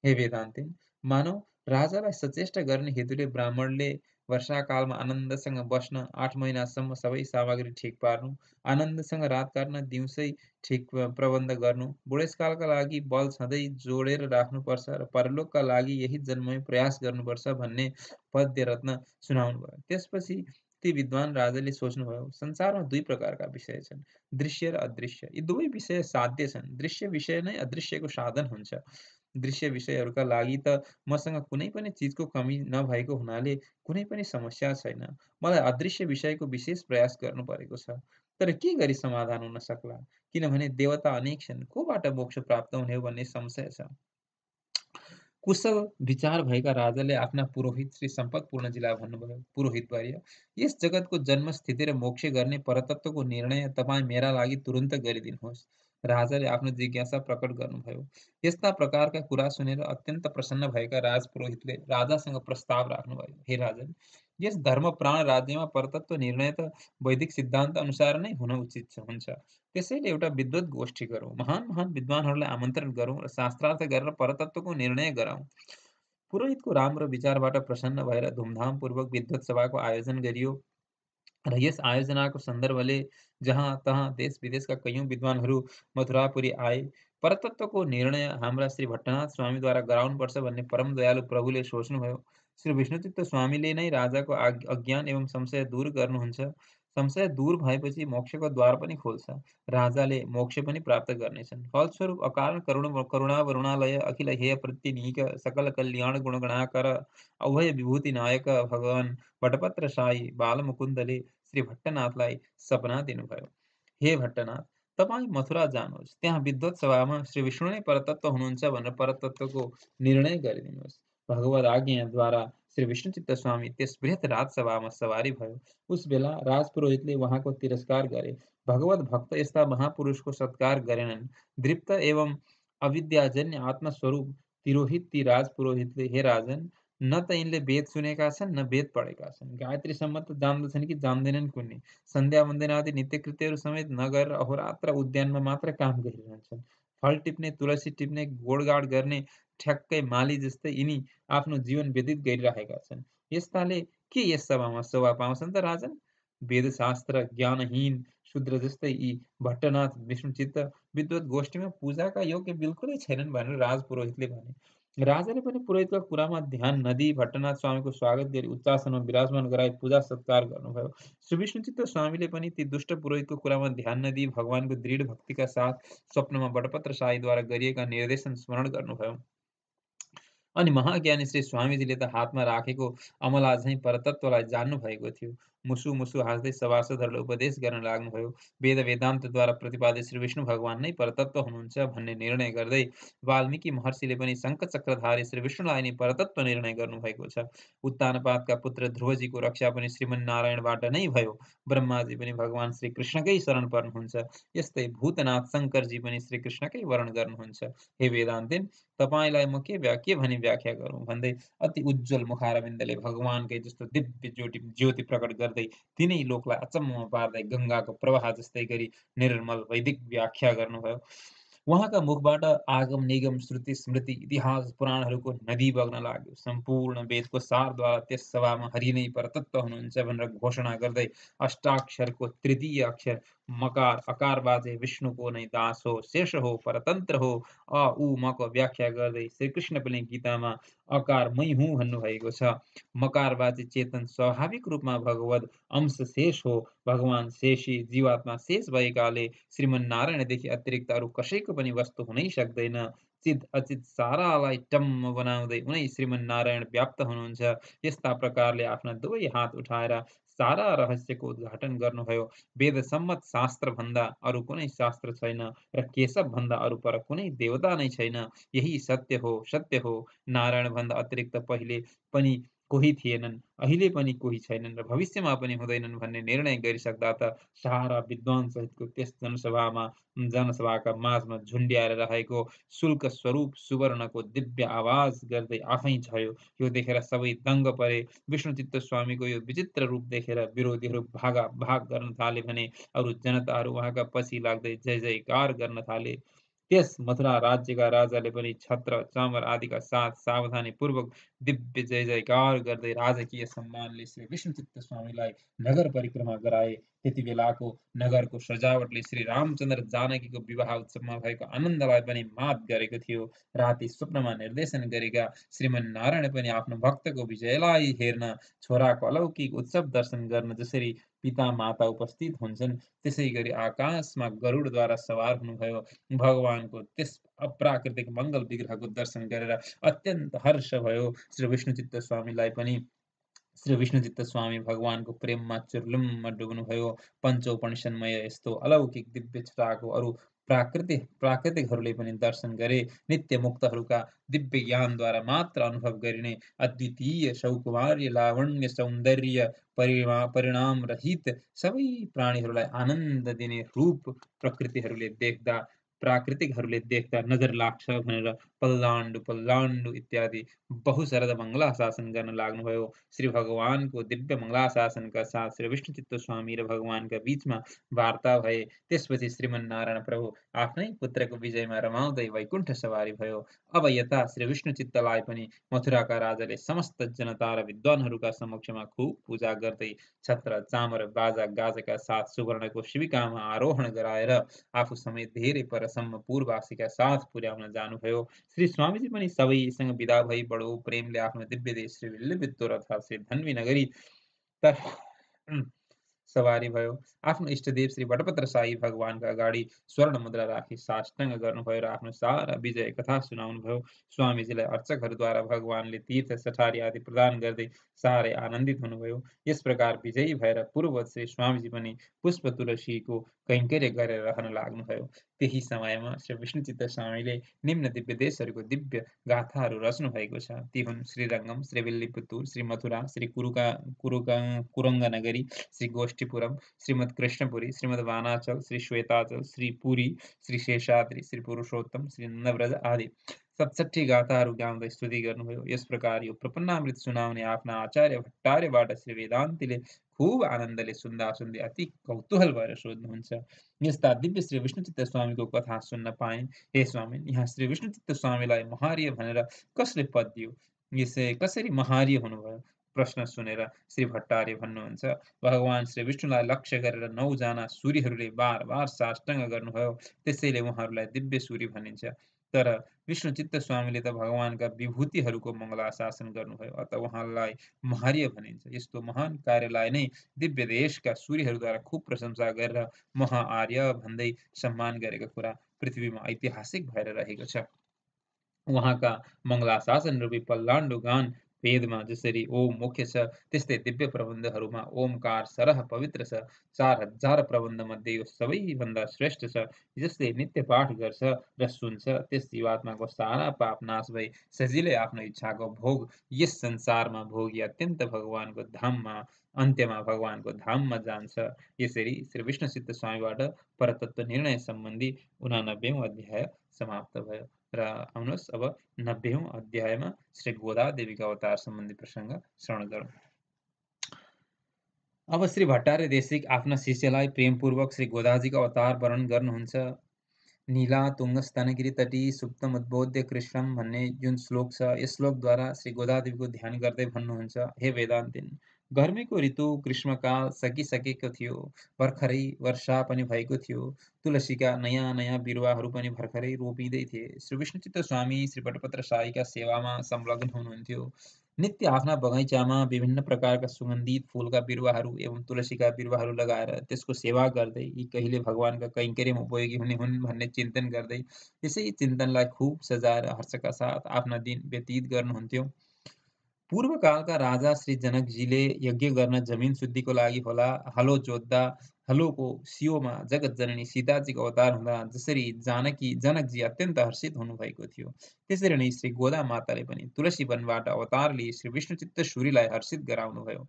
हे वेदान्तिन, मानव राजालाई सचेष्ट गर्ने हेतुले ब्राह्मणले वर्षाकालमा आनन्दसँग बस्न 8 महिनासम्म सबै सामग्री ठिक पार्नु, आनन्दसँग रात काट्न दिउँसै ठिक प्रबन्ध गर्नु, बुढेसकालका लागि बल सधैँ जोडेर राख्नुपर्छ र परलोकका लागि यही जन्ममै प्रयास गर्नुपर्छ भन्ने पद्य रत्न सुनाउनुभयो। त्यसपछि ती विद्वान राजाले सोच्नुभयो, संसारमा दुई प्रकारका विषय छन्, दृश्य र अदृश्य। यी दुवै विषय साध्य छन्। दृश्य विषय नै अदृश्यको साधन हुन्छ। दृश्य विषयहरूका लागि त मसँग कुनै पनि चिजको कमी नभएको हुनाले कुनै पनि समस्या छैन। मलाई अदृश्य विषयको विशेष प्रयास गर्नु परेको छ। तर के गरी समाधान हुन सक्ला? किनभने देवता अनेक छन्, कोबाट मोक्ष प्राप्त हुने हो भन्ने संशय छ। कुशल विचार भएका राजाले आफ्ना पुरोहित श्री सम्पतपूर्णजीलाई भन्नुभयो, पुरोहितवर्य, यस जगतको जन्म स्थिति र मोक्ष गर्ने परतत्त्वको निर्णय तपाईँ मेरा लागि तुरुन्त गरिदिनुहोस्। राजाले आफ्नो जिज्ञासा प्रकट गर्नुभयो। यस्ता प्रकारका कुरा सुनेर अत्यन्त प्रसन्न भएका राजपुरोहितले राजासँग प्रस्ताव राख्नुभयो, हे राजन, यस धर्मप्राण राज्यमा परतत्त्व निर्णय त वैदिक सिद्धान्त अनुसार नै हुन उचित हुन्छ। त्यसैले एउटा विद्वत गोष्ठी गरौँ, महान महान विद्वानहरूलाई आमन्त्रण गरौँ र शास्त्रार्थ गरेर परतत्त्वको निर्णय गराउँ। पुरोहितको राम्रो विचारबाट प्रसन्न भएर धुमधामपूर्वक विद्वत सभाको आयोजन गरियो र यस आयोजनाको सन्दर्भले जहाँ तहाँ देश विदेशका कैयौँ विद्वानहरू मथुरापुरी आए। परतत्त्वको निर्णय हाम्रा श्री भट्टनाथ स्वामीद्वारा गराउनुपर्छ भन्ने परम दयालु प्रभुले सोच्नुभयो। श्री विष्णुचित्त स्वामीले नै राजाको अज्ञान एवं संशय दूर गर्नुहुन्छ। संशय दूर भएपछि मोक्षको द्वार पनि खोल्छ। राजाले मोक्ष पनि प्राप्त गर्नेछन्। फलस्वरूप अकारण करुणा वरुणालय अखिल हेय प्रत्यनीक सकल कल्याण गुणगणाकर अभय विभूति नायक भगवान वटपत्र साई बालमुकुन्दले श्री भट्टनाथलाई सपना दिनुभयो। हे भट्टनाथ, तपाईँ मथुरा जानुहोस्, त्यहाँ विद्वत सभामा श्री विष्णु नै परतत्व हुनुहुन्छ भनेर परतत्वको निर्णय गरिदिनुहोस्। भगवद् आज्ञाद्वारा श्री विष्णुचित्त स्वामी त्यस बृहत् राजसभामा सवारी भयो। उस बेला राजपुरोहितले उहाँको तिरस्कार गरे। भगवद् भक्त यस्ता महापुरुषको सत्कार गरेनन्। दृप्त एवं अविद्याजन्य आत्मस्वरूप तिरोहित ती राजपुरोहितले, हे राजन, न त यिनले वेद सुनेका छन् न वेद पढेका छन्। गायत्रीसम्म त जान्दछन् कि जान्दैनन् कुन्नी। सन्ध्या वन्दनादि नित्यकृत्यहरू समेत नगरेर अहोरात्र उद्यानमा मात्र काम गरिरहन्छन्। फल टिप्ने, तुलसी टिप्ने, गोडगाड गर्ने ठ्याक्कै माली जस्तै यिनी आफ्नो जीवन व्यतीत गरिरहेका छन्। यस्ताले के यस सभामा शोभा पाउँछन् त राजन? वेदशास्त्र ज्ञानहीन शूद्र जस्तै यी भट्टनाथ विष्णुचित्त विद्वत गोष्ठीमा पूजाका योग्य बिल्कुलै छैनन् भनेर राजपुरोहितले भने। राजाले पनि पुरोहितका कुरामा ध्यान नदिई भट्टनाथ स्वामीको स्वागत गरी उच्चासनमा विराजमान गराई पूजा सत्कार गर्नुभयो। श्री विष्णुचित्त स्वामीले पनि ती दुष्ट पुरोहितको कुरामा ध्यान नदिई भगवानको दृढ भक्तिका साथ स्वप्नमा बटपत्र शाहीद्वारा गरिएका निर्देशन स्मरण गर्नुभयो। अनि महाज्ञानी श्री स्वामीजीले त हातमा राखेको अमला झैँ परतत्त्वलाई जान्नु भएको थियो। मुसु मुसु हाँस्दै सभासदहरूलाई उपदेश गर्न लाग्नुभयो। वेद वेदान्तद्वारा प्रतिपादित श्री विष्णु भगवान नै परतत्व हुनुहुन्छ भन्ने निर्णय गर्दै वाल्मीकि महर्षिले पनि शङ्खचक्रधारी श्री विष्णुलाई नै परतत्व निर्णय गर्नुभएको छ। उत्तानपादका पुत्र ध्रुवजीको रक्षा पनि श्रीमन्नारायणबाट नै भयो। ब्रह्माजी पनि भगवान श्री कृष्णकै शरण पर्नुहुन्छ। यस्तै भूतनाथ शङ्करजी पनि श्री कृष्णकै वरण गर्नुहुन्छ। हे वेदान्तिन, तपाईँलाई म के भनी व्याख्या गरौँ भन्दै अति उज्जवल मुखारविन्दले भगवानकै जस्तो दिव्य ज्योति प्रकट गर्दै तिनै लोकलाई अचम्ममा पार्दै गङ्गाको प्रवाह जस्तै गरी निर्मल वैदिक व्याख्या गर्नुभयो। उहाँका मुखबाट आगम निगम श्रुति स्मृति इतिहास पुराणहरूको नदी बग्न लाग्यो। सम्पूर्ण वेदको सारद्वारा त्यस सभामा हरि नै परतत्व हुनुहुन्छ भनेर घोषणा गर्दै अष्टाक्षरको तृतीय अक्षर मकार अकार बाजे विष्णुको नै दास हो, शेष हो, परतन्त्र हो। अ उ मको व्याख्या गर्दै श्रीकृष्ण पनि गीतामा अकार मै हुँ भन्नुभएको छ। मकार बाजे चेतन स्वाभाविक रूपमा भगवद् अंश शेष हो। भगवान शेषी जीवात्मा शेष भएकाले श्रीमन्नारायणदेखि अतिरिक्त अरू कसैको पनि वस्तु हुनै सक्दैन। चित अचित सारालाई टम्म बनाउँदै उनै श्रीमन्नारायण व्याप्त हुनुहुन्छ। यस्ता प्रकारले आफ्ना दुवै हात उठाएर सारा रहस्यको उद्घाटन गर्नुभयो। वेद सम्मत शास्त्र भन्दा अरू कुनै शास्त्र छैन र केशव भन्दा अरू पर कुनै देवता नै छैन। यही सत्य हो। नारायण भन्दा अतिरिक्त पहिले पनि कोही थिएनन्, अहिले पनि कोही छैनन् र भविष्यमा पनि हुँदैनन् भन्ने निर्णय गरिसक्दा त सारा विद्वान सहितको त्यस जनसभाका माझमा झुन्ड्याएर रहेको शुल्क स्वरूप सुवर्णको दिव्य आवाज गर्दै आफै झऱ्यो। यो देखेर सबै दङ्ग परे। विष्णुचित्त स्वामीको यो विचित्र रूप देखेर विरोधीहरू भागाभाग गर्न थाले भने अरू जनताहरू उहाँका पछि लाग्दै जय जयकार गर्न थाले। त्यस मथुरा राज्यका राजाले पनि छत्र चामर आदिका साथ सावधानीपूर्वक दिव्य जय जयकार गर्दै राजकीय सम्मानले श्री विष्णुचित्त स्वामीलाई नगर परिक्रमा गराए। त्यति बेलाको नगरको सजावटले श्री रामचन्द्र जानकीको विवाह उत्सवमा भएको आनन्दलाई पनि मात गरेको थियो। राति स्वप्नमा निर्देशन गरेका श्रीमन्नारायण पनि आफ्नो भक्तको विजयलाई हेर्न, छोराको अलौकिक उत्सव दर्शन गर्न जसरी पिता माता उपस्थित हुन्छन्, त्यसै गरी आकाशमा गरुडद्वारा सवार हुनुभयो। भगवानको त्यस अप्राकृतिक मङ्गल विग्रहको दर्शन गरेर अत्यन्त हर्ष भयो। श्री विष्णुचित्त स्वामीलाई पनि श्री विष्णुचित्त स्वामी भगवानको प्रेममा चुर्लुम्म डुब्नुभयो। पञ्चोपनिषन्मय यस्तो अलौकिक दिव्य छटाको अरू प्राकृतिकहरूले पनि दर्शन गरे। नित्य मुक्तहरूका दिव्य ज्ञानद्वारा मात्र अनुभव गरिने अद्वितीय सौकुमार्य लावण्य सौन्दर्य परिणाम रहित सबै प्राणीहरूलाई आनन्द दिने रूप प्राकृतिकहरूले देख्दा नजर लाग्छ भनेर पल्लान्डु पल्लान्डु इत्यादि बहुशरद मङ्गलाशासन गर्न लाग्नुभयो। श्री भगवानको दिव्य मङ्गलाशासनका साथ श्री विष्णुचित्त स्वामी र भगवानका बीचमा वार्ता भए। त्यसपछि श्रीमन्नारायण प्रभु आफ्नै पुत्रको विजयमा रमाउँदै वैकुण्ठ सवारी भयो। अब यता श्री विष्णुचित्तलाई पनि मथुराका राजाले समस्त जनता र विद्वानहरूका समक्षमा खुब पूजा गर्दै छत्र चामर बाजा गाजाका साथ सुवर्णको शिविकामा आरोहण गराएर आफू समेत धेरै परसम्म पूर्ववासीका साथ पुर्याउन जानुभयो। श्री स्वामीजी पनि सबैसँग विदा भई बडो प्रेमले आफ्नो दिव्य देश श्री विल्लवित्तुर अर्थात् श्री धन्वी नगरी तर्फ सवारी भयो। आफ्नो इष्टदेव श्री वटपत्र साई भगवानका अगाडि स्वर्ण मुद्रा राखी साष्टाङ्ग गर्नुभयो र आफ्नो सारा विजय कथा सुनाउनुभयो। स्वामीजीलाई अर्चकहरूद्वारा भगवानले तीर्थ सठारी आदि प्रदान गर्दै साह्रै आनन्दित हुनुभयो। यस प्रकार विजयी भएर पूर्ववत् श्री स्वामीजी पनि पुष्प तुलसीको कैङ्कर्य गरेर रहन लाग्नुभयो। त्यही समयमा श्री विष्णुचित्त स्वामीले निम्न दिव्य देशहरूको दिव्य गाथाहरू रच्नु भएको छ। ती हुन् श्रीरङ्गम, श्री विल्लिपुत्तूर, श्री मथुरा, श्री कुरङ्गनगरी, श्री गोष्ठीपुरम, श्रीमद् कृष्णपुरी, श्रीमद् वानाचल, श्री श्वेताचल, श्री पुरी, श्री शेषाद्री, श्री पुरुषोत्तम, श्री नवव्रज आदि 67 गाथाहरू गाउँदै स्तुति गर्नुभयो। यस प्रकार यो प्रपन्नामृत सुनाउने आफ्ना आचार्य भट्टार्यबाट श्री वेदान्तीले खुब आनन्दले सुन्दा सुन्दै अति कौतूहल भएर सोध्नुहुन्छ, यस्ता दिव्य श्री विष्णुचित्त स्वामीको कथा सुन्न पाएँ। हे स्वामी, यहाँ श्री विष्णुचित्त स्वामीलाई महार्य भनेर कसले पद दियो? यसै कसरी महार्य हुनुभयो? प्रश्न सुनेर श्री भट्टार्य भन्नुहुन्छ, भगवान श्री विष्णुलाई लक्ष्य गरेर 9 जना सूर्यहरूले बार बार साष्टाङ्ग गर्नुभयो, त्यसैले उहाँहरूलाई दिव्य सूर्य भनिन्छ। तर विष्णुचित्त स्वामीले त भगवानका विभूतिहरूको मङ्गलाशासन गर्नुभयो, अत उहाँलाई महार्य भनिन्छ। यस्तो महान कार्यलाई नै दिव्य देशका सूर्यहरूद्वारा खुब प्रशंसा गरेर महाआर्य भन्दै सम्मान गरेको कुरा पृथ्वीमा ऐतिहासिक भएर रहेको छ। उहाँका मङ्गलाशासन रूपी पल्लान्डु गान वेदमा जसरी ओम मुख्य छ, त्यस्तै दिव्य प्रबन्धहरूमा ओमकार सरह पवित्र छ। 4000 प्रबन्धमध्ये यो सबैभन्दा श्रेष्ठ छ। जसले नित्य पाठ गर्छ र सुन्छ, त्यस जीवात्माको सारा पाप नाश भई सजिलै आफ्नो इच्छाको भोग यस संसारमा भोगी अन्त्यमा भगवानको धाममा जान्छ। यसरी श्री विष्णुचित्त स्वामीबाट परतत्व निर्णय सम्बन्धी 89औं अध्याय समाप्त भयो। र आउनुहोस् अब 90औं अध्यायमा श्री गोदा देवीका अवतार सम्बन्धी प्रसङ्ग श्रवण गरौँ। अब श्री भट्टार्य देशिक आफ्ना शिष्यलाई प्रेमपूर्वक श्री गोदाजीको अवतार वर्णन गर्नुहुन्छ। नीला तुङ्गस्तनगिरी तटी सुप्तमुद्बोध्य कृष्णम भन्ने जुन श्लोक छ, यस श्लोकद्वारा श्री गोदादेवीको ध्यान गर्दै भन्नुहुन्छ, हे वेदान्तिन, गर्मीको ऋतु ग्रीष्मकाल सकिसकेको थियो। भर्खरै वर्षा पनि भएको थियो। तुलसीका नयाँ-नयाँ बिरुवाहरू पनि भर्खरै रोपिँदै थिए। श्री विष्णुचित्त स्वामी श्री बटपत्र साईका सेवामा संलग्न हुनुहुन्थ्यो। नित्य आफ्ना बगैँचामा विभिन्न प्रकारका सुगन्धित फूलका बिरुवाहरू एवं तुलसीका बिरुवाहरू लगाएर त्यसको सेवा गर्दै यी कहिले भगवानका कैंकर्यमा उपयोगी हुने हुन् भन्ने चिन्तन गर्दै यसै चिन्तनलाई खुब सजाएर हर्षका साथ आफ्ना दिन व्यतीत गर्नुहुन्थ्यो। पूर्वकालका राजा श्री जनकजीले यज्ञ गर्न जमिन शुद्धिको लागि होला हलो जोत्दा हलोको सियोमा जगत जननी सीताजीको अवतार हुँदा जसरी जनकजी अत्यन्त हर्षित हुनुभएको थियो त्यसरी नै श्री गोदा माताले पनि तुलसी वनबाट अवतार लिई श्री विष्णुचित्त सूरीलाई हर्षित गराउनुभयो।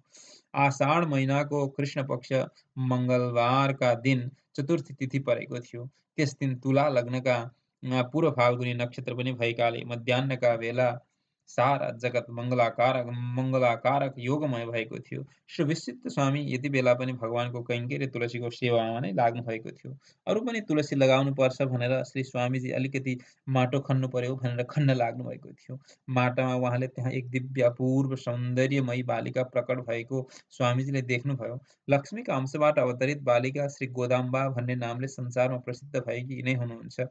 आषाढ महिनाको कृष्ण पक्ष मङ्गलबारका दिन चतुर्थी तिथि परेको थियो। त्यस दिन तुला लग्नका पूर्व फाल्गुनी नक्षत्र पनि भएकाले मध्याह्नका बेला सारा जगत मङ्गलाकारक योगमय भएको थियो। श्री विश्चित स्वामी यति बेला पनि भगवानको कैंकर्य तुलसीको सेवामा नै लाग्नु भएको थियो। अरू पनि तुलसी लगाउनु पर्छ भनेर श्री स्वामीजी अलिकति माटो खन्नु पर्यो भनेर खन्न लाग्नु भएको थियो। माटामा उहाँले त्यहाँ एक दिव्य अपूर्व सौन्दर्यमयी बालिका प्रकट भएको स्वामीजीले देख्नुभयो। लक्ष्मीका अंशबाट अवतरित बालिका श्री गोदाम्बा भन्ने नामले संसारमा प्रसिद्ध भएकी यिनै हुनुहुन्छ।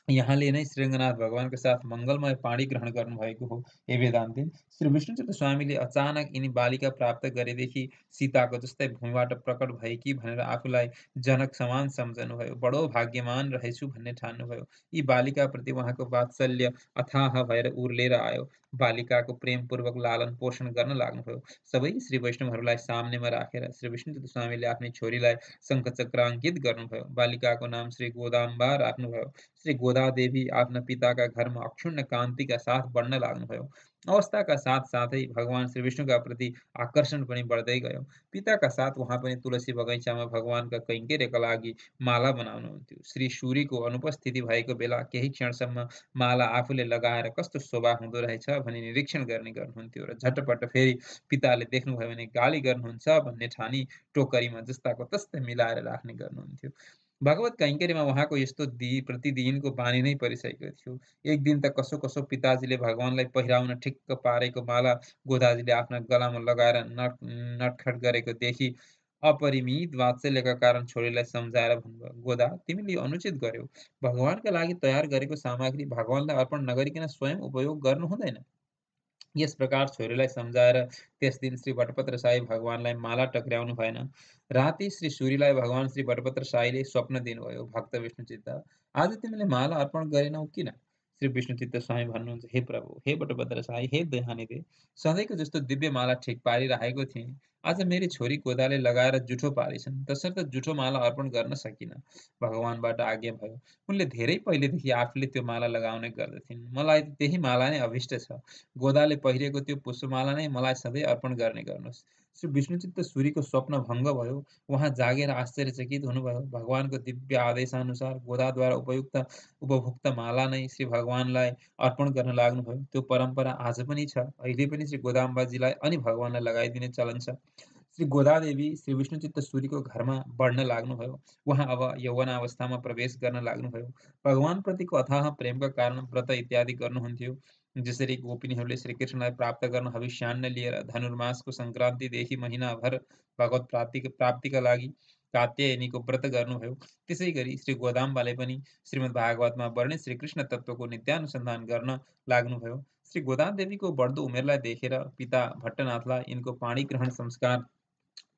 यहाँले नै श्रीरङ्गनाथ भगवानका साथ मङ्गलमय पाणी ग्रहण गर्नुभएको हो। हे वेदान्तिन श्री विष्णुचित्त स्वामीले अचानक यिनी बालिका प्राप्त गरेदेखि सीताको जस्तै भूमिबाट प्रकट भएकी भनेर आफूलाई जनक समान सम्झनुभयो। बडो भाग्यमान रहेछु भन्ने ठान्नुभयो। यी बालिकाप्रति उहाँको वात्सल्य अथाह भएर उर्लेर आयो। बालिकाको प्रेमपूर्वक लालन पोषण गर्न लाग्नुभयो। सबै श्री वैष्णवहरूलाई सामनेमा राखेर श्री विष्णुचित्त स्वामीले आफ्नी छोरीलाई शङ्खचक्राङ्कित गर्नुभयो। बालिकाको नाम श्री गोदाम्बा राख्नुभयो। श्री गोदा देवी आफ्ना पिताका घरमा अक्षुण्ण कान्तिका साथ बढ्न लाग्नुभयो। अवस्थाका साथ साथै भगवान श्री विष्णुका प्रति आकर्षण पनि बढ्दै गयो। पिताका साथ उहाँ पनि तुलसी बगैँचामा भगवानका कैंकर्यका लागि माला बनाउनुहुन्थ्यो। श्री सूरीको अनुपस्थिति भएको बेला केही क्षणसम्म माला आफूले लगाएर कस्तो शोभा हुँदो रहेछ भनी निरीक्षण गर्ने गर्नुहुन्थ्यो र झटपट फेरि पिताले देख्नुभयो भने गाली गर्नुहुन्छ भन्ने ठानी टोकरीमा जस्ताको तस्तै मिलाएर राख्ने गर्नुहुन्थ्यो। भगवत कैंकर्यमा उहाँको यस्तो प्रतिदिनको बानी नै परिसकेको थियो। एक दिन त कसो कसो पिताजीले भगवानलाई पहिराउन ठिक्क पारेको माला गोदाजीले आफ्ना गलामा लगाएर नटखट गरेको देखि अपरिमित वात्सल्यका कारण छोरीलाई सम्झाएर भन्नुभयो, गोदा तिमीले यो अनुचित गर्यौ। भगवानका लागि तयार गरेको सामग्री भगवानलाई अर्पण नगरिकन स्वयं उपयोग गर्नु हुँदैन। यस प्रकार छोरीलाई सम्झाएर त्यस दिन श्री भटपत्र साई भगवानलाई माला टक्र्याउनु भएन। राति श्री सूरीलाई भगवान श्री भटपत्र साईले स्वप्न दिनुभयो, भक्त विष्णुचित्त आज तिमीले माला अर्पण गरेनौ किन? श्री विष्णुचित्त स्वामी भन्नुहुन्छ, हे प्रभु, हे बटभद्र साई, हे दयानिधे, सधैँको जस्तो दिव्य माला ठिक पारिराखेको थिएँ। आज मेरी छोरी गोदाले लगाएर जुठो पारिछन्, तसर्थ जुठो माला अर्पण गर्न सकिन। भगवानबाट आज्ञा भयो। उनले धेरै पहिलेदेखि आफूले त्यो माला लगाउने गर्दथिन्। मलाई त्यही माला नै अभिष्ट छ। गोदाले पहिरेको त्यो पुष्पमाला नै मलाई सधैँ अर्पण गर्ने गर्नुहोस्। श्री विष्णुचित्त सूरीको स्वप्न भङ्ग भयो। उहाँ जागेर आश्चर्यचकित हुनुभयो। भगवानको दिव्य आदेशानुसार गोदाद्वारा उपभुक्त माला नै श्री भगवानलाई अर्पण गर्न लाग्नुभयो। त्यो परम्परा आज पनि छ। अहिले पनि श्री गोदाम्बाजीलाई अनि भगवानलाई लगाइदिने चलन छ। श्री गोदादेवी श्री विष्णुचित्त सूरीको घरमा बढ्न लाग्नुभयो। उहाँ अब यौवनावस्थामा प्रवेश गर्न लाग्नुभयो। भगवानप्रतिको अथाह प्रेमका कारण व्रत इत्यादि गर्नुहुन्थ्यो। जसरी गोपिनीहरूले श्रीकृष्णलाई प्राप्त गर्न हविष्यान्न लिएर धनुर्मासको सङ्क्रान्तिदेखि महिनाभर भगवत प्राप्तिका लागि कात्यायनीको व्रत गर्नुभयो। त्यसै गरी श्री गोदाम्बाले पनि श्रीमद् भागवतमा वर्णित श्रीकृष्ण तत्त्वको नित्यानुसन्धान गर्न लाग्नुभयो। श्री गोदादेवीको बढ्दो उमेरलाई देखेर पिता भट्टनाथलाई यिनको पाणी ग्रहण संस्कार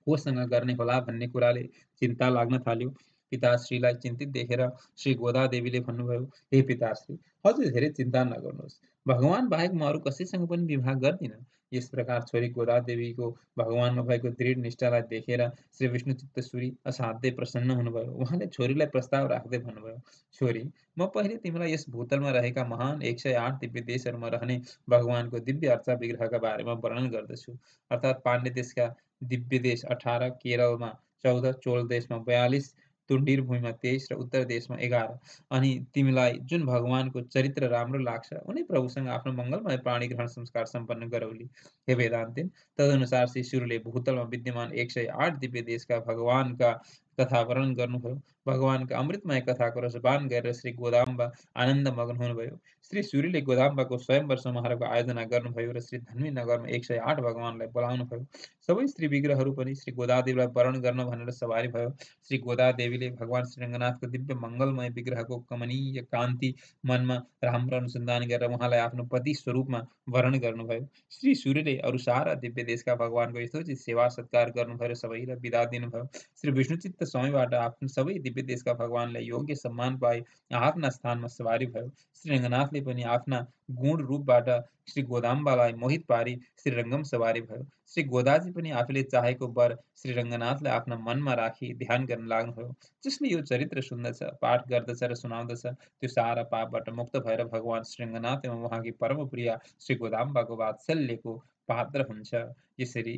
कोसँग गर्ने होला भन्ने कुराले चिन्ता लाग्न थाल्यो। पिताश्रीलाई चिन्तित देखेर श्री गोदादेवीले भन्नुभयो, हे पिताश्री, हजुर धेरै चिन्ता नगर्नुहोस्। भगवान बाहेक म अरू कसैसँग पनि विवाह गर्दिन। यस प्रकार छोरी गोदादेवीको भगवानमा भएको दृढ निष्ठालाई देखेर श्री विष्णुचित्त सूरी असाध्यै प्रसन्न हुनुभयो। उहाँले छोरीलाई प्रस्ताव राख्दै भन्नुभयो, छोरी, म पहिले तिमीलाई यस भूतलमा रहेका महान 108 दिव्य देशहरूमा रहने भगवानको दिव्य अर्चा विग्रहका बारेमा वर्णन गर्दछु। अर्थात् पाण्ड्य देशका दिव्य देश 18, केरलमा 14, चोल देशमा 42, तुण्डीर भूमिमा 23 र उत्तर देशमा 11 अनि तिमीलाई जुन भगवानको चरित्र राम्रो लाग्छ उनी प्रभुसँग आफ्नो मङ्गलमय प्राणी ग्रहण संस्कार सम्पन्न गरौली। हे वेदान्तिन तदनुसार श्री सूर्यले भूतलमा विद्यमान 108 दिव्य देशका भगवानका कथा वर्णन गर्नुभयो। भगवानका अमृतमय कथाको रसपान गरेर श्री गोदाम्बा आनन्दमग्न हुनुभयो। श्री सूर्यले गोदाम्बाको स्वयंवर समारोहको आयोजना गर्नुभयो र श्री धन्वी नगरमा 108 भगवानलाई बोलाउनुभयो। सबै स्त्री विग्रहहरू पनि श्री गोदादेवीलाई वरण गर्न भनेर सवारी भयो। श्री गोदादेवीले भगवान श्री रङ्गनाथको दिव्य मङ्गलमय विग्रहको कमनीय कान्ति मनमा राम्रो अनुसन्धान गरेर उहाँलाई आफ्नो पति स्वरूपमा वरण गर्नुभयो। श्री सूर्यले अरू सारा दिव्य देशका भगवानको यथोचित सेवा सत्कार गर्नुभयो र सबैलाई बिदा दिनुभयो। श्री विष्णुचित्त समयबाट आफ्नो सबै दिव्य देशका भगवानलाई योग्य सम्मान पाई आफ्ना स्थानमा सवारी भयो। श्री रङ्गनाथले पनि आफ्ना गुण रूपबाट श्री गोदाम्बालाई मोहित पारी श्रीरङ्गम सवारी भयो। श्री गोदाजी पनि आफूले चाहेको वर श्री रङ्गनाथलाई आफ्ना मनमा राखी ध्यान गर्न लाग्नुभयो। जसले यो चरित्र सुन्दछ, पाठ गर्दछ र सुनाउँदछ, त्यो सारा पापबाट मुक्त भएर भगवान श्री रङ्गनाथ एवं उहाँकी परम प्रिया श्री गोदाम्बाको वात्सल्यको पात्र हुन्छ। यसरी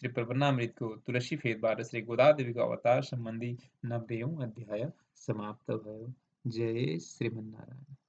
श्री प्रपन्नामृतको तुलसी फेदबाट श्री गोदादेवीको अवतार सम्बन्धी 90औं अध्याय समाप्त भयो। जय श्रीमन्नारायण।